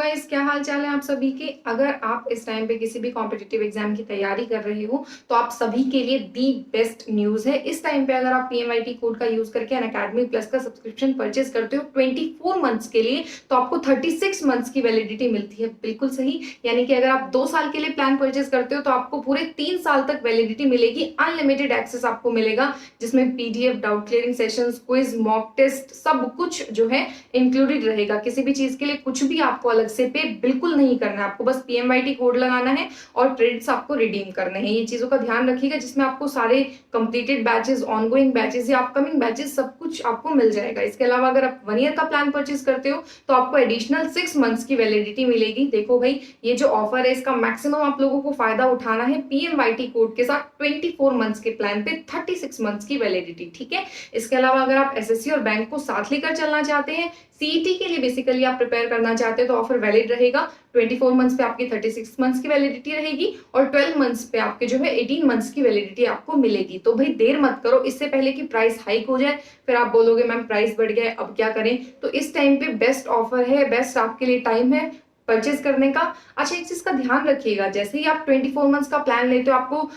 Guys, क्या हाल चाल है आप सभी के। अगर आप इस टाइम पे किसी भी कॉम्पिटिटिव एग्जाम की तैयारी कर रहे हो तो आप सभी के लिए दी बेस्ट न्यूज है। इस टाइम पे अगर आप पीएमआईटी कोड का यूज करके अनअकैडमी प्लस का सब्सक्रिप्शन परचेज करते हो 24 मंथ्स के लिए, तो आपको 36 मंथ्स की वैलिडिटी मिलती है। बिल्कुल सही, यानी कि अगर आप 2 साल के लिए प्लान परचेज करते हो तो आपको पूरे 3 साल तक वैलिडिटी मिलेगी। अनलिमिटेड एक्सेस आपको मिलेगा, जिसमें PDF, doubt clearing sessions, quiz, mock test, सब कुछ जो है इंक्लूडेड रहेगा। किसी भी चीज के लिए कुछ भी आपको अलग से पे बिल्कुल नहीं करना है, आपको बस पीएमआईटी कोड लगाना है और क्रेडिट्स आपको रिडीम करने हैं। ये चीजों का ध्यान रखिएगा, जिसमें आपको सारे कंप्लीटेड बैचेस, ऑनगोइंग बैचेस या अपकमिंग बैचेस सब कुछ आपको मिल जाएगा। इसके अलावा अगर आप 1 ईयर का प्लान परचेज करते हो तो आपको एडिशनल 6 मंथ्स की वैलिडिटी मिलेगी। देखो भाई, ये जो ऑफर है इसका मैक्सिमम आप लोगों को फायदा उठाना है पीएमआईटी कोड के साथ 24 मंथ्स के प्लान पे 36 मंथ्स की वैलिडिटी, ठीक है। इसके अलावा अगर आप एसएससी और बैंक को साथ लेकर चलना चाहते हैं, सीईटी के लिए बेसिकली आप प्रिपेयर करना चाहते हैं, तो ऑफर वैलिड रहेगा। 24 मंथ्स पे आपकी 36 मंथ्स की वैलिडिटी रहेगी और 12 मंथ्स पे आपके जो है 18 मंथ्स की वैलिडिटी आपको मिलेगी। तो भाई देर मत करो, इससे पहले कि प्राइस हाइक हो जाए फिर आप बोलोगे मैम प्राइस बढ़ गया है अब क्या करें। तो इस टाइम पे बेस्ट ऑफर है, बेस्ट आपके लिए टाइम है परचेज करने का। अच्छा, एक चीज का ध्यान रखिएगा, जैसे ही आप 24 मंथ्स का प्लान लेते हो आपको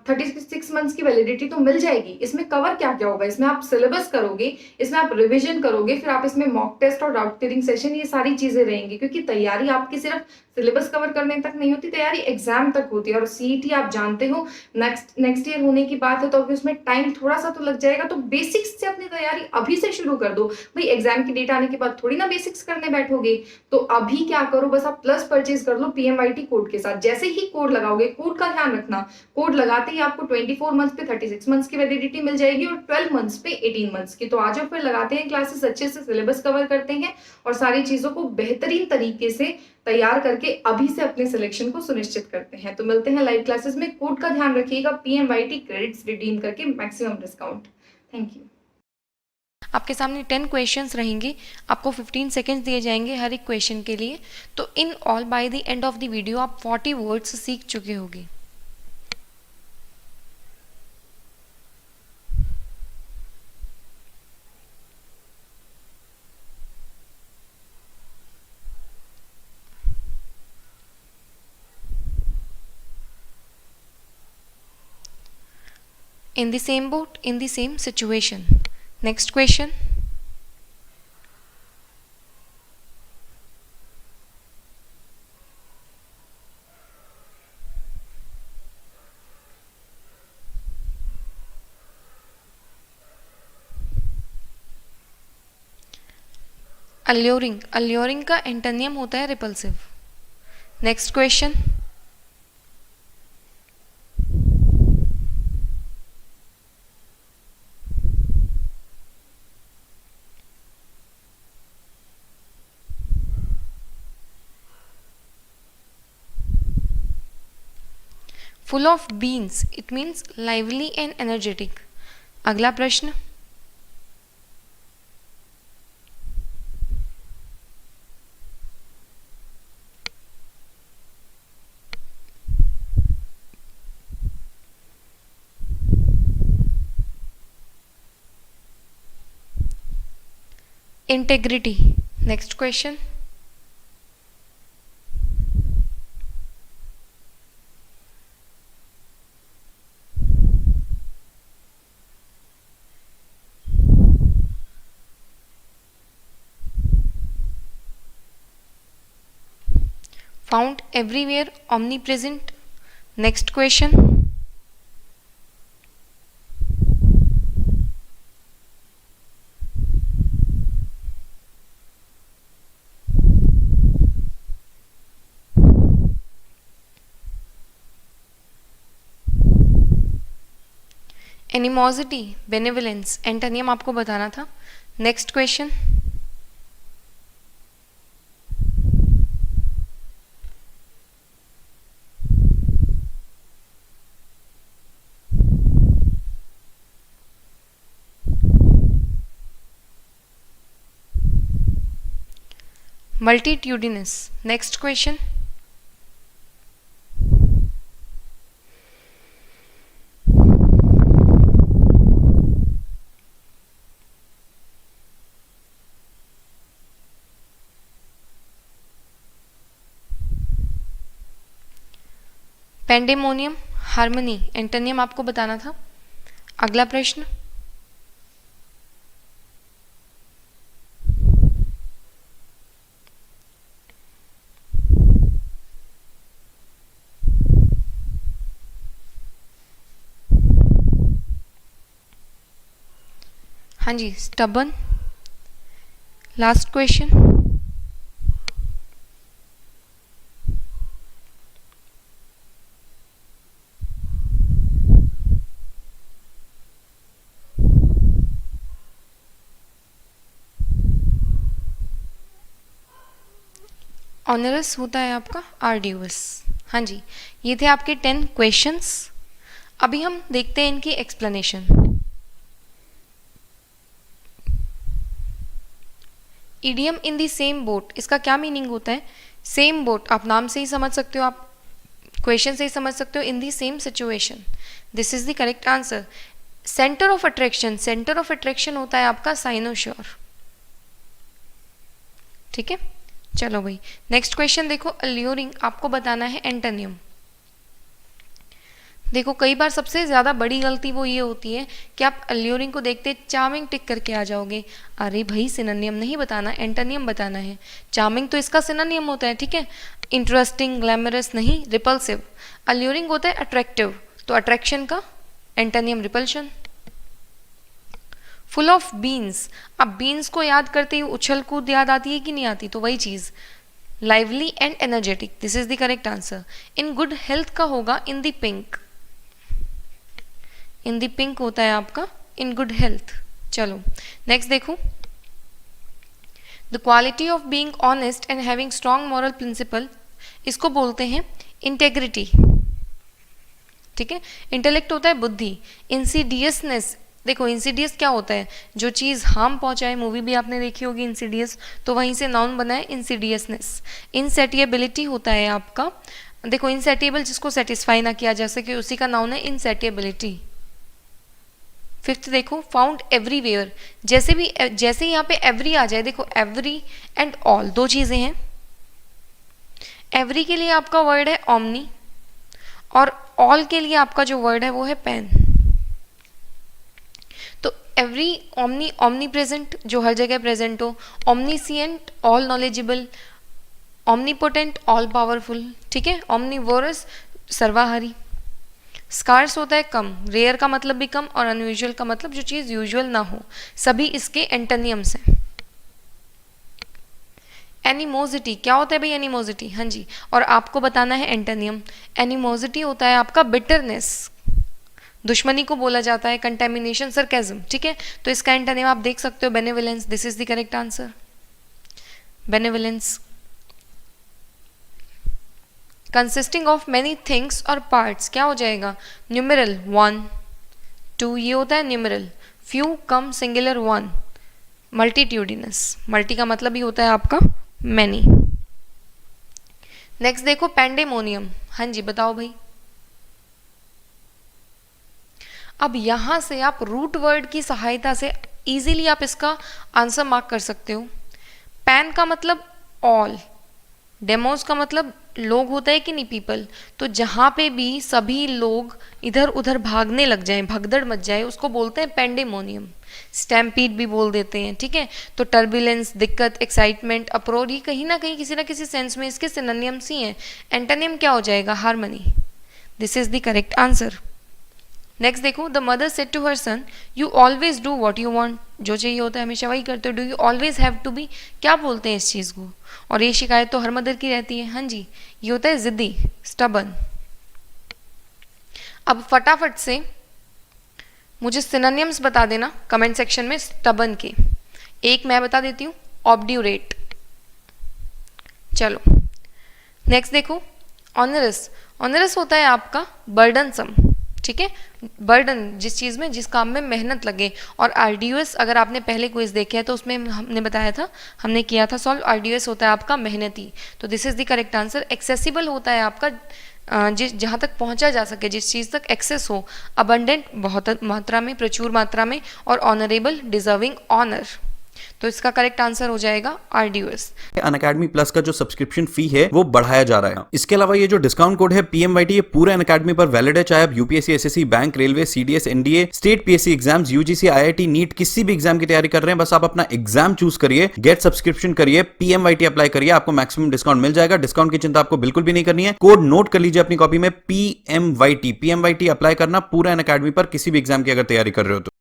36 मंथ्स की वैलिडिटी तो मिल जाएगी। इसमें कवर क्या क्या होगा, इसमें आप सिलेबस करोगे, इसमें आप रिवीजन करोगे, फिर आप इसमें मॉक टेस्ट और डाउट क्लियरिंग सेशन, ये सारी चीजें रहेंगी। क्योंकि तैयारी आपकी सिर्फ सिलेबस कवर करने तक नहीं होती, तैयारी एग्जाम तक होती है। और सीईटी आप जानते हो नेक्स्ट ईयर होने की बात है, तो उसमें टाइम थोड़ा सा तो लग जाएगा। तो बेसिक्स से अपनी तैयारी अभी से शुरू कर दो भाई, एग्जाम की डेट आने के बाद थोड़ी ना बेसिक्स करने बैठोगे। तो अभी क्या करो, बस आप प्लस परचेज कर लो पीएमआईटी कोड के साथ। जैसे ही कोड लगाओगे, कोड का ध्यान रखना, कोड लगाते ही आपको 24 मंथ्स पे 36 मंथ्स की वैलिडिटी मिल जाएगी और 12 मंथ्स पे 18 मंथ्स की। तो आज फिर लगाते हैं क्लासेस, अच्छे से सिलेबस कवर करते हैं और सारी चीजों को बेहतरीन तरीके से तैयार करके अभी से अपने सिलेक्शन को सुनिश्चित करते हैं। तो मिलते हैं लाइव क्लासेस में। कोड का ध्यान रखिएगा, पीएमआईटी क्रेडिट्स रिडीम करके मैक्सिमम डिस्काउंट। Thank you. आपके सामने 10 क्वेश्चंस रहेंगे, आपको 15 सेकेंड्स दिए जाएंगे हर एक क्वेश्चन के लिए। तो in all by the end of the video आप 40 वर्ड्स सीख चुके होंगे। In the same boat, in the same situation. Next question. Alluring. Alluring का एंटोनियम होता है repulsive. Next question. Full of beans, it means lively and energetic. अगला प्रश्न। Integrity. Next question. Found everywhere, omnipresent. Next question. Animosity, benevolence, antonym आपको बताना था। Next question. Multitudinous. Next question. Pandemonium, harmony, antonym आपको बताना था। अगला प्रश्न, हाँ जी, स्टबन। लास्ट क्वेश्चन, ऑनरस होता है आपका आर्ड्यूअस। हाँ जी, ये थे आपके 10 क्वेश्चंस। अभी हम देखते हैं इनकी explanation. Idiom in the same boat, इसका क्या मीनिंग होता है? सेम बोट, आप नाम से ही समझ सकते हो, आप क्वेश्चन से ही समझ सकते हो। In the same situation, this is the correct answer. Centre of attraction, centre of attraction होता है आपका साइनोश्योर। ठीक है, चलो भाई नेक्स्ट क्वेश्चन देखो। अल्यूरिंग आपको बताना है एंटोनियम। देखो कई बार सबसे ज़्यादा बड़ी गलती वो ये होती है कि आप अल्यूरिंग को देखते चार्मिंग टिक करके आ जाओगे। अरे भाई सिनोनियम नहीं बताना, एंटोनियम बताना है। चार्मिंग तो इसका सिनोनियम होता है, ठीक है। इंटरेस्टिंग, ग्लैमरस नहीं, रिपल्सिव। अल्यूरिंग होता है अट्रैक्टिव, तो अट्रैक्शन का antonym repulsion. Full of beans, अब बीन्स को याद करते ही उछल कूद याद आती है कि नहीं आती? तो वही चीज़, lively and energetic, this is the correct answer. In good health का होगा in the pink, in the pink होता है आपका इन गुड हेल्थ। चलो नेक्स्ट देखो, the quality of being honest and having strong moral principle, इसको बोलते हैं इंटेग्रिटी। ठीक है, इंटेलेक्ट होता है बुद्धि। इंसीडियसनेस, देखो इंसीडियस क्या होता है? जो चीज़ हार्म पहुंचाए, मूवी भी आपने देखी होगी इंसीडियस, तो वहीं से नाउन बना है इंसीडियसनेस। इनसेटिएबिलिटी होता है आपका, देखो इनसेटिएबल जिसको सेटिस्फाई ना किया जा सके उसी का नाउन है इनसेटिएबिलिटी। फिफ्थ देखो, फाउंड एवरीवेयर, जैसे यहाँ पे एवरी आ जाए, देखो एवरी एंड ऑल दो चीजें हैं। एवरी के लिए आपका वर्ड है ओमनी और ऑल के लिए आपका जो वर्ड है वो है पेन। तो एवरी, ओमनी, ओमनी प्रेजेंट जो हर जगह प्रेजेंट हो, omniscient all knowledgeable, omnipotent all powerful, ठीक है। ओमनीवोरस सर्वाहारी। स्कार्स होता है कम, रेयर का मतलब भी कम और अनयूजुअल का मतलब जो चीज यूजुअल ना हो। सभी इसके एंटोनियम्स हैं। एनिमोसिटी क्या होता है भाई? एनिमोसिटी, हाँ जी, और आपको बताना है एंटोनियम। एनिमोसिटी होता है आपका बिटरनेस, दुश्मनी को बोला जाता है। कंटेमिनेशन, सरकेज़म, ठीक है। तो इसका एंटोनियम आप देख सकते हो benevolence, this is the correct answer, benevolence. Consisting of many things और पार्ट्स क्या हो जाएगा? न्यूमेरल 1 2, ये होता है न्यूमेरल। फ्यू, कम, सिंगुलर 1। मल्टीट्यूडिनस, मल्टी का मतलब ही होता है आपका मैनी। नेक्स्ट देखो पैंडेमोनियम, हाँ जी बताओ भाई। अब यहां से आप रूट वर्ड की सहायता से इजीली आप इसका आंसर मार्क कर सकते हो। पैन का मतलब ऑल, डेमोस का मतलब लोग होता है कि नहीं, पीपल। तो जहां पे भी सभी लोग इधर उधर भागने लग जाएं, भगदड़ मच जाए, उसको बोलते हैं पेंडेमोनियम। स्टैम्पीड भी बोल देते हैं, ठीक है। तो टर्बुलेंस, दिक्कत, एक्साइटमेंट, अप्रोर, ये कहीं ना कहीं किसी ना किसी सेंस में इसके सिनोनिम्स ही हैं। एंटोनिम क्या हो जाएगा? Harmony, this is the correct answer. Next देखो, the mother said to her son, you always do what you want, जो चाहिए होता है हमेशा वही करते हो। Do you always have to be, क्या बोलते हैं इस चीज़ को? और ये शिकायत तो हर मदर की रहती है, हाँ जी, ये होता है जिद्दी, स्टबन। अब फटाफट से मुझे सिनोनिम्स बता देना कमेंट सेक्शन में स्टबन के। एक मैं बता देती हूँ, ऑब्ड्यूरेट। चलो नेक्स्ट देखो, ऑनरस। ऑनरस होता है आपका बर्डनसम, ठीक है। बर्डन, जिस चीज़ में, जिस काम में मेहनत लगे। और आर्ड्यूअस, अगर आपने पहले क्विज देखे हैं तो उसमें हमने बताया था, हमने किया था सॉल्व। आर्ड्यूअस होता है आपका मेहनती, तो this is the correct answer. Accessible होता है आपका जिस जहाँ तक पहुँचा जा सके, जिस चीज़ तक एक्सेस हो। अबंडेंट, बहुत मात्रा में, प्रचुर मात्रा में। और ऑनरेबल, डिजर्विंग ऑनर। तो इसका करेक्ट आंसर हो जाएगा RDOS। अनअकैडमी प्लस का जो सब्सक्रिप्शन फी है वो बढ़ाया जा रहा है। इसके अलावा ये जो डिस्काउंट कोड है PMYT, ये पूरे अनअकैडमी पर वैलिड है, चाहे आप UPSC, SSC, bank, railway, CDS, NDA, state PSC exams, UGC, IIT, NEET, किसी भी एग्जाम की तैयारी कर रहे हैं, बस आप अपना एग्जाम चूज करिए, गेट सब्सक्रिप्शन करिए, PMYT अप्लाई करिए, आपको मैक्सिमम डिस्काउंट मिल जाएगा। डिस्काउंट की चिंता आपको बिल्कुल भी नहीं करनी है। कोड नोट कर लीजिए अपनी कॉपी में, PMYT अप्लाई करना पूरे अनअकैडमी पर किसी भी एग्जाम की अगर तैयारी कर रहे हो तो।